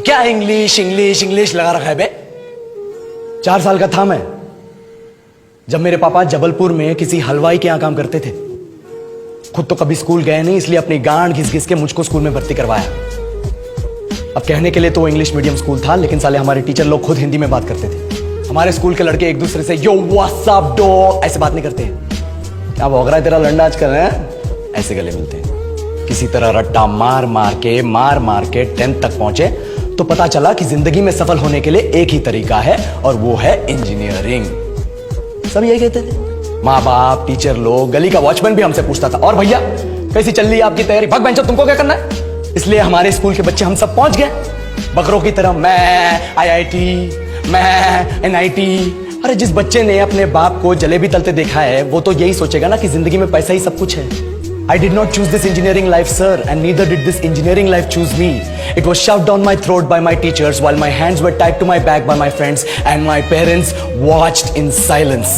क्या English English English लगा रखा है बे? 4 साल का था मैं जब मेरे पापा जबलपुर में किसी हलवाई के यहां काम करते थे। खुद तो कभी स्कूल गए नहीं, इसलिए अपनी गांड घिस घिस के मुझको स्कूल में भर्ती करवाया। अब कहने के लिए तो इंग्लिश मीडियम स्कूल था, लेकिन साले हमारे टीचर लोग खुद हिंदी में बात करते थे। हमारे स्कूल के लड़के एक दूसरे से यो व्हाट्स अप डॉग ऐसे बात नहीं करते। क्या भौंक रहा है तेरा लंडा आजकल है? ऐसे गले मिलते हैं। किसी तरह रट्टा मार मार के 10th तक पहुंचे तो पता चला कि जिंदगी में सफल होने के लिए एक ही तरीका है, और वो है इंजीनियरिंग। सब यही कहते थे। माँ बाप, टीचर लोग, गली का वॉचमैन भी हमसे पूछता था, और भैया कैसी चल रही है आपकी तैयारी? भाग बेंचो, तुमको क्या करना है? इसलिए हमारे स्कूल के बच्चे हम सब पहुंच गए बकरों की तरह। मैं IIT, मैं NIT। अरे जिस बच्चे ने अपने बाप को जलेबी तलते देखा है वो तो यही सोचेगा ना कि जिंदगी में पैसा ही सब कुछ है। I did not choose this engineering life, sir, and neither did this engineering life choose me. It was shoved down my throat by my teachers while my hands were tied to my back by my friends and my parents watched in silence.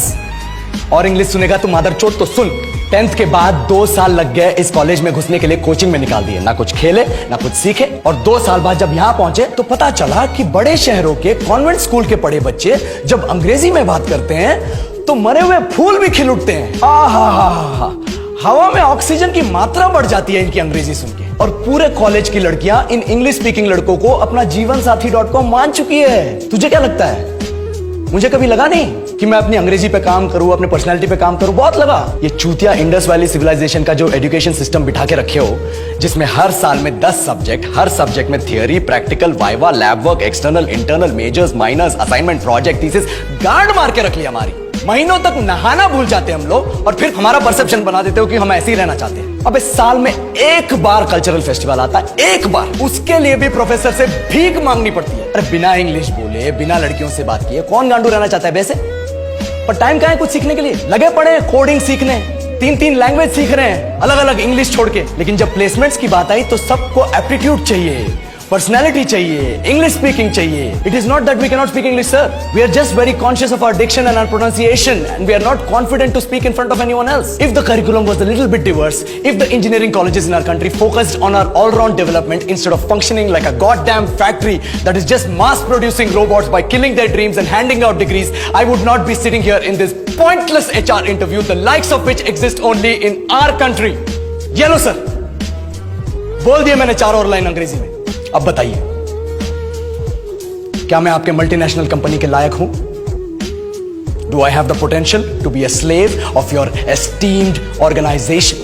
और English सुनेगा तू मादरचोद तो सुन। 10th के बाद 2 साल लग गए इस कॉलेज में घुसने के लिए, कोचिंग में निकाल दिए। ना कुछ खेले ना कुछ सीखे, और 2 साल बाद जब यहां पहुंचे तो पता चला कि बड़े शहरों के कॉन्वेंट स्कूल के पढ़े बच्चे जब अंग्रेजी में बात करते हैं तो मरे हुए फूल भी खिल उठते हैं। आहा, हवा में ऑक्सीजन की मात्रा बढ़ जाती है इनकी अंग्रेजी सुन के। और पूरे कॉलेज की लड़कियां इन इंग्लिश स्पीकिंग लड़कों को अपना जीवन साथी.com मान चुकी है। तुझे क्या लगता है? मुझे कभी लगा नहीं कि मैं अपनी अंग्रेजी पे काम करूं, अपने पर्सनालिटी पे काम करूं। बहुत लगा। ये चूतिया इंडस वैली सिविलाइजेशन का जो एजुकेशन सिस्टम बिठा के रखे हो, जिसमें हर साल में 10 सब्जेक्ट, हर सब्जेक्ट में theory, practical, viva, lab work, external, internal, majors, minors, assignment, project, thesis, गांड मार के रख लिया हमारी। महीनों तक नहाना भूल जाते हम लोग, और फिर हमारा परसेप्शन बना देते हो कि हम ऐसे ही रहना चाहते हैं। अब इस साल में एक बार कल्चरल फेस्टिवल आता है, एक बार, उसके लिए भी प्रोफेसर से भीख मांगनी पड़ती है। अरे बिना इंग्लिश बोले, बिना लड़कियों से बात किए कौन गांडू रहना चाहता है वैसे? पर टाइम कहां है कुछ सीखने के लिए? लगे पड़े हैं कोडिंग सीखने, 3 लैंग्वेज सीख रहे हैं, अलग अलग इंग्लिश छोड़ के। लेकिन जब प्लेसमेंट्स की बात आई तो सबको एप्टीट्यूड चाहिए, पर्सनैलिटी चाहिए, इंग्लिश स्पीकिंग चाहिए। It is not that we cannot speak English, sir. We are just very conscious of our diction and our pronunciation, and we are not confident to speak in front of anyone else. If the curriculum was a little bit diverse, if the engineering colleges in our country focused on our all-round development instead of functioning like a goddamn factory that is just mass-producing robots by killing their dreams and handing out degrees, I would not be sitting here in this pointless HR interview, the likes of which exist only in our country. Yellow, sir. बोल दिया मैंने 4 और line अंग्रेजी में। अब बताइए, क्या मैं आपके मल्टीनेशनल कंपनी के लायक हूं? Do I have the potential to be a slave of your esteemed organization?